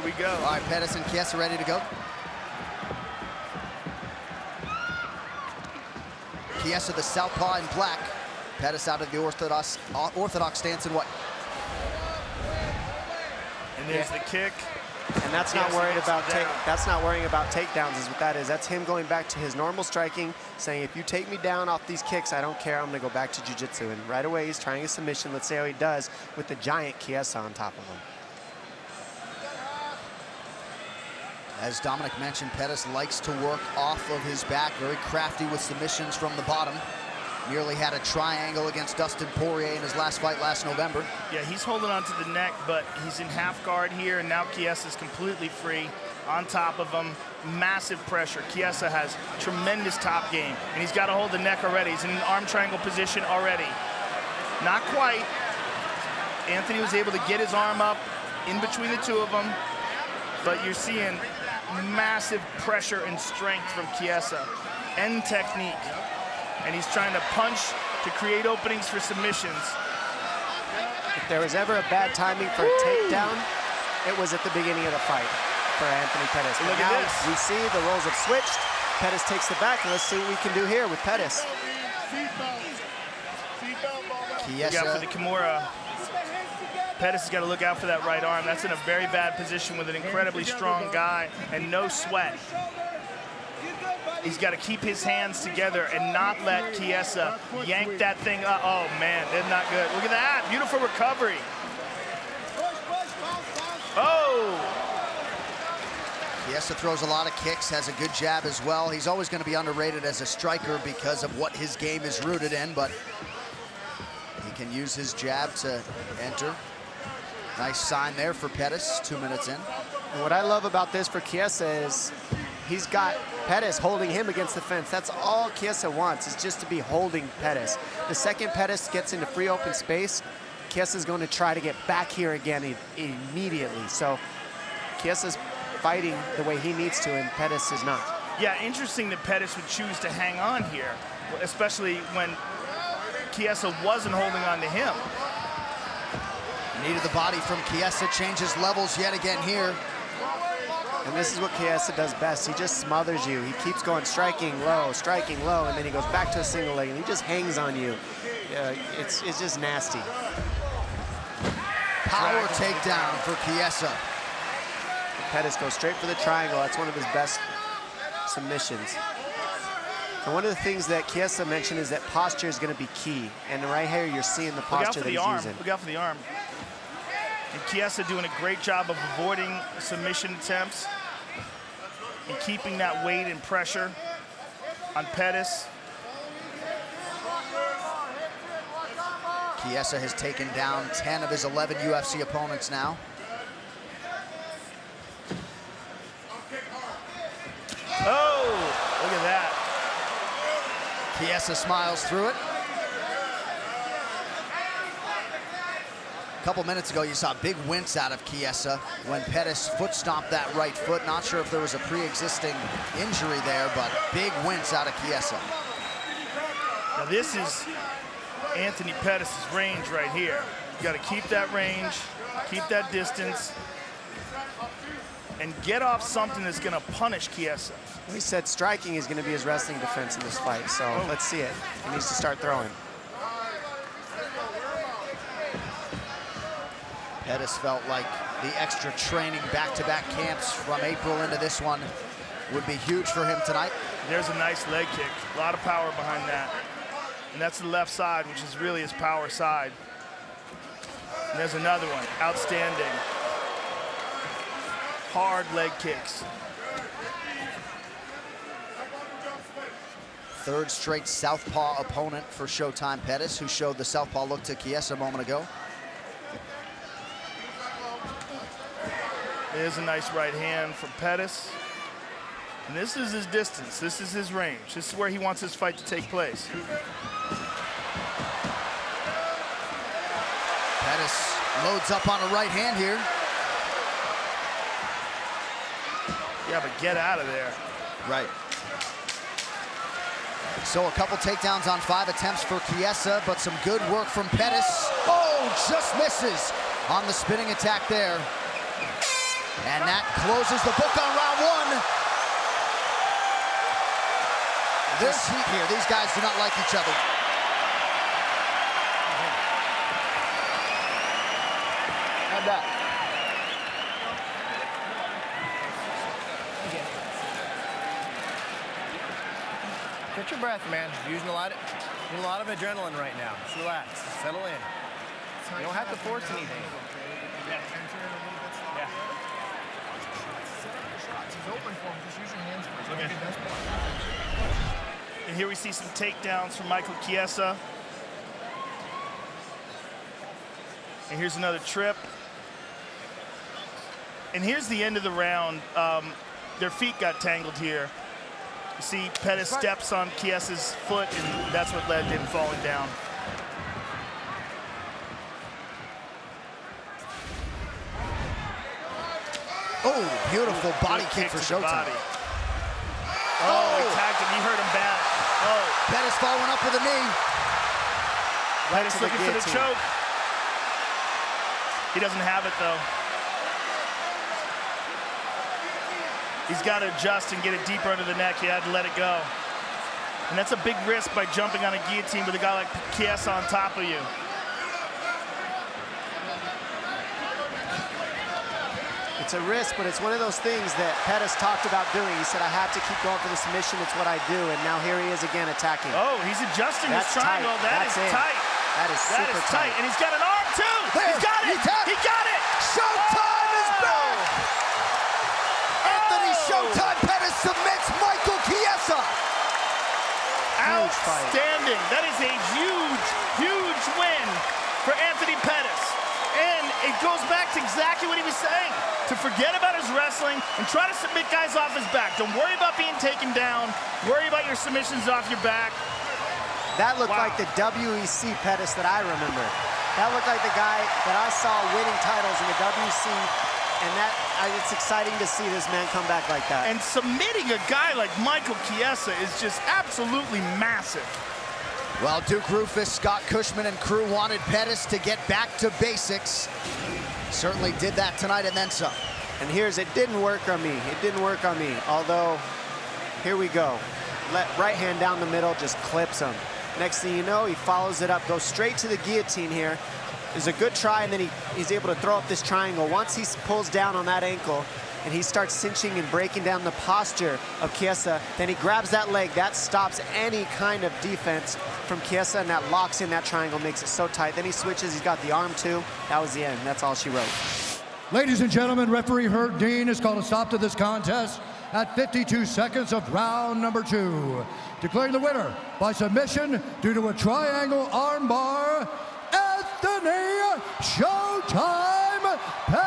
we go. All right, Pettis and Chiesa ready to go. Chiesa, the southpaw in black. Pettis out of the orthodox stance in white. And there's the kick. And that's not worried about worrying about takedowns is what that is. That's him going back to his normal striking, saying if you take me down off these kicks, I don't care, I'm gonna go back to jiu-jitsu. And right away he's trying a submission. Let's see how he does with the giant Chiesa on top of him. As Dominic mentioned, Pettis likes to work off of his back, very crafty with submissions from the bottom. Nearly had a triangle against Dustin Poirier in his last fight last November. Yeah, he's holding on to the neck, but he's in half guard here, and now Chiesa's completely free on top of him. Massive pressure. Chiesa has tremendous top game, and he's got to hold the neck already. He's in an arm triangle position already. Not quite. Anthony was able to get his arm up in between the two of them, but you're seeing massive pressure and strength from Chiesa and technique. And he's trying to punch to create openings for submissions. If there was ever a bad timing for a takedown, it was at the beginning of the fight for Anthony Pettis. Look now at this. We see the roles have switched. Pettis takes the back, and let's see what we can do here with Pettis. Chiesa. Look out for the Kimura. Pettis has got to look out for that right arm. That's in a very bad position with an incredibly strong guy and no sweat. He's got to keep his hands together and not let Chiesa yank that thing up. Oh, man, that's not good. Look at that. Beautiful recovery. Oh! Chiesa throws a lot of kicks, has a good jab as well. He's always going to be underrated as a striker because of what his game is rooted in, but he can use his jab to enter. Nice sign there for Pettis, 2 minutes in. And what I love about this for Chiesa is he's got Pettis holding him against the fence. That's all Chiesa wants, is just to be holding Pettis. The second Pettis gets into free open space, Chiesa's going to try to get back here again immediately. So Chiesa's fighting the way he needs to, and Pettis is not. Yeah, interesting that Pettis would choose to hang on here, especially when Chiesa wasn't holding on to him. Needed the body from Chiesa, changes levels yet again here. And this is what Chiesa does best. He just smothers you. He keeps going striking low, and then he goes back to a single leg, and he just hangs on you. It's just nasty. Power takedown for Chiesa. Pettis goes straight for the triangle. That's one of his best submissions. And one of the things that Chiesa mentioned is that posture is going to be key. And right here, you're seeing the posture that he's using. Look out for the arm. And Chiesa doing a great job of avoiding submission attempts and keeping that weight and pressure on Pettis. Chiesa has taken down 10 of his 11 UFC opponents now. Oh, look at that. Chiesa smiles through it. A couple minutes ago, you saw a big wince out of Chiesa when Pettis foot stomped that right foot. Not sure if there was a pre-existing injury there, but big wince out of Chiesa. Now this is Anthony Pettis' range right here. You got to keep that range, keep that distance, and get off something that's going to punish Chiesa. He said striking is going to be his wrestling defense in this fight, so let's see it. He needs to start throwing. Pettis felt like the extra training back-to-back camps from April into this one would be huge for him tonight. There's a nice leg kick, a lot of power behind that. And that's the left side, which is really his power side. And there's another one, outstanding. Hard leg kicks. Third straight southpaw opponent for Showtime Pettis, who showed the southpaw look to Chiesa a moment ago. There's a nice right hand from Pettis. And this is his distance. This is his range. This is where he wants his fight to take place. Pettis loads up on a right hand here. Yeah, but get out of there. Right. So a couple takedowns on 5 attempts for Chiesa, but some good work from Pettis. Oh, just misses on the spinning attack there. And that closes the book on round one. There's heat here. These guys do not like each other. How'd that? Catch your breath, man. Using a lot of adrenaline right now. Just relax. Settle in. You don't have to force anything. Yeah. Okay. And here we see some takedowns from Michael Chiesa. And here's another trip. And here's the end of the round. Their feet got tangled here. You see Pettis steps on Chiesa's foot, and that's what led to him falling down. Oh, beautiful body kick for Showtime. Oh, he tagged him. He hurt him bad. Oh. Pettis following up with a knee. Pettis looking for the choke. He doesn't have it, though. He's got to adjust and get it deeper under the neck. He had to let it go. And that's a big risk by jumping on a guillotine with a guy like Chiesa on top of you. It's a risk, but it's one of those things that Pettis talked about doing. He said, I have to keep going for the submission. It's what I do. And now here he is again attacking. Oh, he's adjusting his triangle. That is tight. That is super tight. And he's got an arm, too. There, He's got it. He got it. Showtime is back. Anthony Showtime Pettis submits Michael Chiesa. Outstanding. That is a huge, huge win for Anthony Pettis. And it goes back to exactly what he was saying, to forget about his wrestling and try to submit guys off his back. Don't worry about being taken down. Worry about your submissions off your back. That looked like the WEC Pettis that I remember. That looked like the guy that I saw winning titles in the WEC, and it's exciting to see this man come back like that. And submitting a guy like Michael Chiesa is just absolutely massive. Well, Duke Rufus, Scott Cushman, and crew wanted Pettis to get back to basics. Certainly did that tonight and then some. And it didn't work on me. It didn't work on me. Although, here we go. Right hand down the middle, just clips him. Next thing you know, he follows it up, goes straight to the guillotine here. It's a good try, and then he's able to throw up this triangle. Once he pulls down on that ankle, and he starts cinching and breaking down the posture of Chiesa, then he grabs that leg. That stops any kind of defense from Chiesa, and that locks in that triangle, makes it so tight. Then he switches, he's got the arm too. That was the end, that's all she wrote. Ladies and gentlemen, referee Herb Dean has called a stop to this contest at 52 seconds of round number 2. Declaring the winner by submission due to a triangle armbar, Anthony Showtime Pettis.